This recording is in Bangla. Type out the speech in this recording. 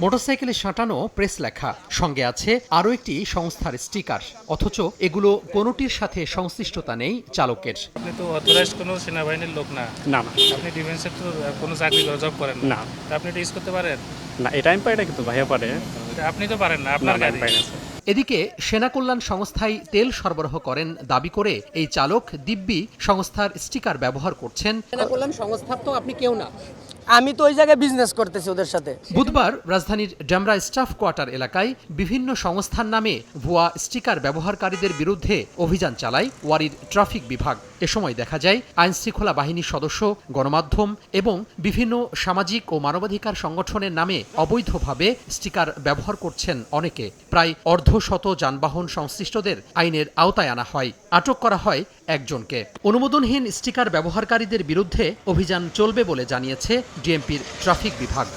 মোটরসাইকেলে সাঁটানো প্রেস লেখা, সঙ্গে আছে আরও একটি সংস্থার স্টিকার, অথচ এগুলো কোনোটির সাথে সংশ্লিষ্টতা নেই চালকের। আপনি তো অথরাইজড কোনো সেনাবাহিনীর লোক না। না। আপনি ডিফেন্সের তো কোনো চাকরি করে জব করেন না। তা আপনি এটা ইউজ করতে পারেন? না, এটা আমি পারি না, কিন্তু ভাইয়া পারে। আপনি তো পারেন না, আপনার গাড়ি। এদিকে সেনা কল্যাণ সংস্থায় তেল সরবরাহ করেন দাবি করে এই চালক দিব্যি সংস্থার স্টিকার ব্যবহার করছেন। সেনা কল্যাণ সংস্থা তো আপনি কেউ না। আমি তো ওই জায়গায় বিজনেস করতেছি ওদের সাথে। বুধবার রাজধানীর ডেমরা স্টাফ কোয়ার্টার এলাকায় বিভিন্ন সংস্থার নামে ভুয়া স্টিকার ব্যবহারকারীদের বিরুদ্ধে অভিযান চালায় ওয়ারির ট্রাফিক বিভাগ। এ সময় দেখা যায় আইনশৃঙ্খলা বাহিনীর সদস্য, গণমাধ্যম এবং বিভিন্ন সামাজিক ও মানবাধিকার সংগঠনের নামে অবৈধভাবে স্টিকার ব্যবহার করছেন অনেকে। প্রায় অর্ধশত যানবাহন সংশ্লিষ্টদের আইনের আওতায় আনা হয়, আটক করা হয় একজনকে। অনুমোদনহীন স্টিকার ব্যবহারকারীদের বিরুদ্ধে অভিযান চলবে বলে জানিয়েছে ডিএমপির ট্রাফিক বিভাগ।